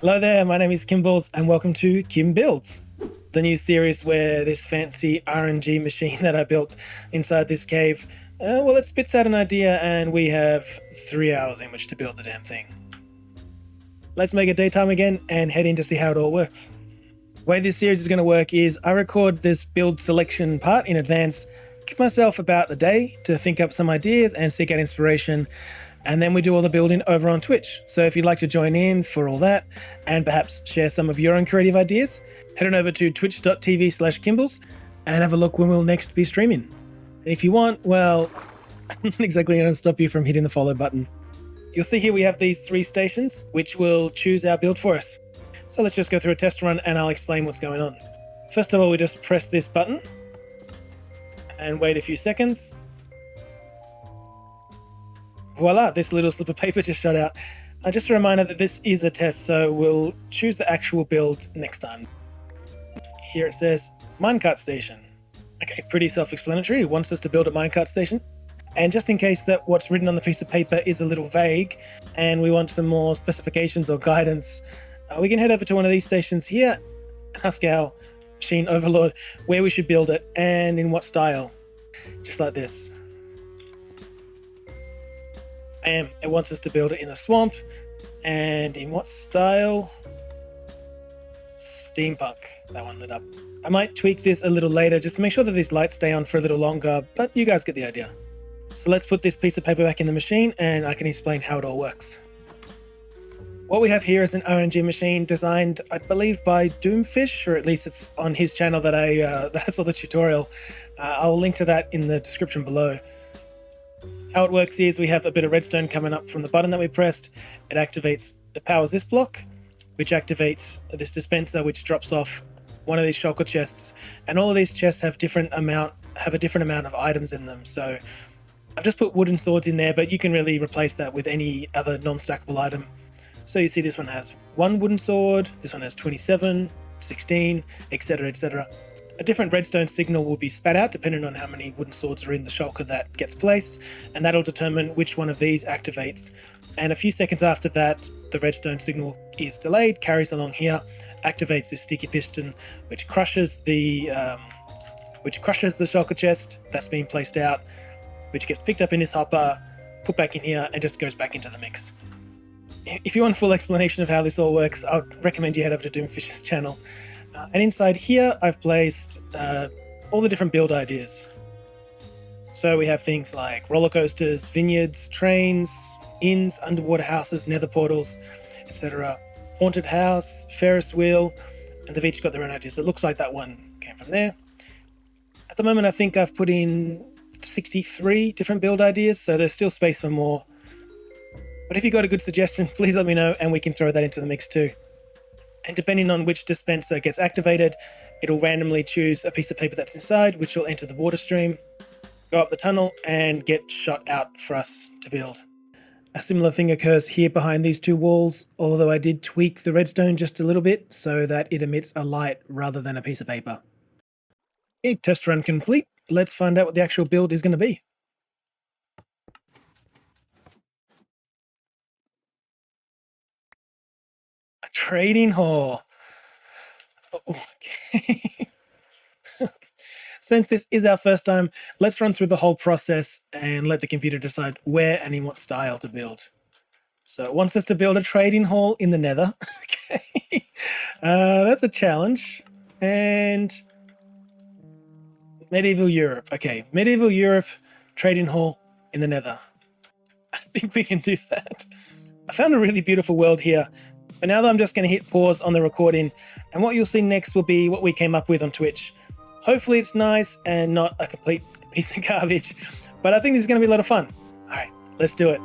Hello there, my name is kmbles and welcome to kmBuilds, the new series where this fancy RNG machine that I built inside this cave, it spits out an idea and we have 3 hours in which to build the damn thing. Let's make it daytime again and head in to see how it all works. The way this series is going to work is I record this build selection part in advance, give myself about a day to think up some ideas and seek out inspiration, and then we do all the building over on Twitch. So if you'd like to join in for all that and perhaps share some of your own creative ideas, head on over to twitch.tv/kmbles and have a look when we'll next be streaming. And if you want, well, I'm not exactly going to stop you from hitting the follow button. You'll see here we have these 3 stations which will choose our build for us. So let's just go through a test run and I'll explain what's going on. First of all, we just press this button and wait a few seconds. Voila, this little slip of paper just shot out. Just a reminder that this is a test, so we'll choose the actual build next time. Here it says minecart station. Okay, pretty self-explanatory. It wants us to build a minecart station. And just in case that what's written on the piece of paper is a little vague and we want some more specifications or guidance, we can head over to one of these stations here and ask our machine overlord where we should build it and in what style. Just like this. And it wants us to build it in a swamp. And in what style? Steampunk. That one lit up. I might tweak this a little later just to make sure that these lights stay on for a little longer, but you guys get the idea. So let's put this piece of paper back in the machine and I can explain how it all works. What we have here is an RNG machine designed, I believe, by DoomFish, or at least it's on his channel that I saw the tutorial. I'll link to that in the description below. How it works is we have a bit of redstone coming up from the button that we pressed. It powers this block, which activates this dispenser, which drops off one of these shulker chests. And all of these chests have a different amount of items in them. So I've just put wooden swords in there, but you can really replace that with any other non-stackable item. So you see this one has 1 wooden sword, this one has 27, 16, etc, etc. A different redstone signal will be spat out depending on how many wooden swords are in the shulker that gets placed, and that'll determine which one of these activates. And a few seconds after that, the redstone signal is delayed, carries along here, activates this sticky piston, which crushes the shulker chest that's being placed out, which gets picked up in this hopper, put back in here, and just goes back into the mix. If you want a full explanation of how this all works, I would recommend you head over to DoomFish's channel. And inside here, I've placed all the different build ideas. So we have things like roller coasters, vineyards, trains, inns, underwater houses, nether portals, etc. Haunted house, Ferris wheel, and they've each got their own ideas. It looks like that one came from there. At the moment, I think I've put in 63 different build ideas, so there's still space for more. But if you've got a good suggestion, please let me know and we can throw that into the mix too. And depending on which dispenser gets activated, it'll randomly choose a piece of paper that's inside, which will enter the water stream, go up the tunnel, and get shot out for us to build. A similar thing occurs here behind these 2 walls, although I did tweak the redstone just a little bit so that it emits a light rather than a piece of paper. Okay, test run complete. Let's find out what the actual build is going to be. Trading hall. Okay. Since this is our first time, let's run through the whole process and let the computer decide where and in what style to build. So it wants us to build a trading hall in the Nether. Okay, that's a challenge. And medieval Europe. Okay, medieval Europe, trading hall in the Nether. I think we can do that. I found a really beautiful world here. But now that I'm just going to hit pause on the recording, and what you'll see next will be what we came up with on Twitch. Hopefully it's nice and not a complete piece of garbage, but I think this is going to be a lot of fun. All right, let's do it.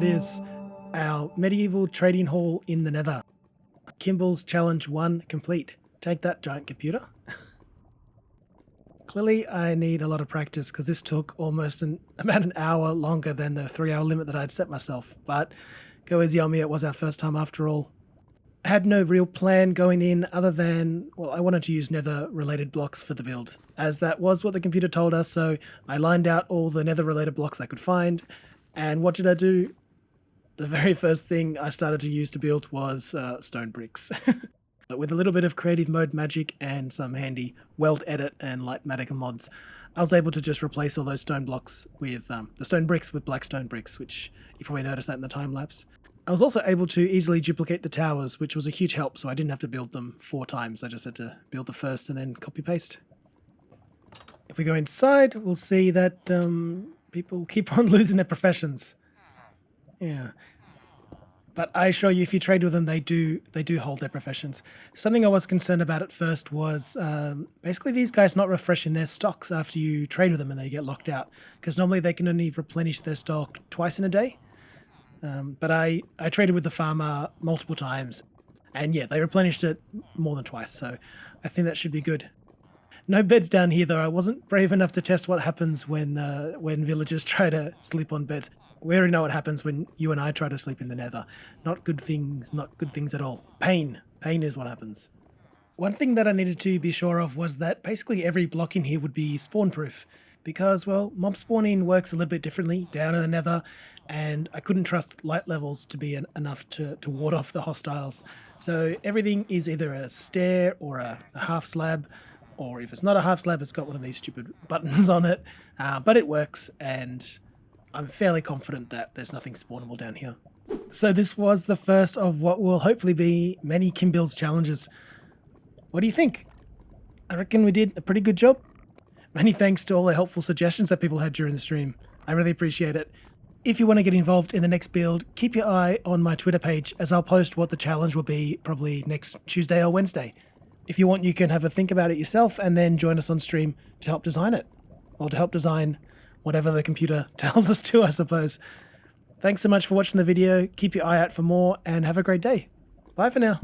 it is, our medieval trading hall in the Nether. kmbles challenge 1 complete. Take that, giant computer. Clearly I need a lot of practice because this took almost about an hour longer than the 3-hour limit that I'd set myself, but go easy on me, it was our first time after all. I had no real plan going in other than, well, I wanted to use Nether related blocks for the build, as that was what the computer told us, so I lined out all the Nether related blocks I could find, and what did I do? The very first thing I started to use to build was stone bricks. But with a little bit of creative mode magic and some handy weld edit and Lightmatic mods, I was able to just replace all those stone blocks with the stone bricks with black stone bricks, which you probably noticed that in the time lapse. I was also able to easily duplicate the towers, which was a huge help, so I didn't have to build them 4 times. I just had to build the first and then copy paste. If we go inside, we'll see that people keep on losing their professions. Yeah. But I assure you, if you trade with them, they do hold their professions. Something I was concerned about at first was basically these guys not refreshing their stocks after you trade with them and they get locked out. Because normally they can only replenish their stock twice in a day. But I traded with the farmer multiple times. And yeah, they replenished it more than twice. So I think that should be good. No beds down here though. I wasn't brave enough to test what happens when villagers try to sleep on beds. We already know what happens when you and I try to sleep in the Nether. Not good things at all. Pain is what happens. One thing that I needed to be sure of was that basically every block in here would be spawn proof. Because, well, mob spawning works a little bit differently down in the Nether, and I couldn't trust light levels to be enough to ward off the hostiles. So everything is either a stair or a half slab, or if it's not a half slab, it's got one of these stupid buttons on it. But it works, and I'm fairly confident that there's nothing spawnable down here. So this was the first of what will hopefully be many kmBuilds challenges. What do you think? I reckon we did a pretty good job. Many thanks to all the helpful suggestions that people had during the stream. I really appreciate it. If you want to get involved in the next build, keep your eye on my Twitter page as I'll post what the challenge will be probably next Tuesday or Wednesday. If you want, you can have a think about it yourself and then join us on stream to help design it. Or to help design whatever the computer tells us to, I suppose. Thanks so much for watching the video. Keep your eye out for more and have a great day. Bye for now.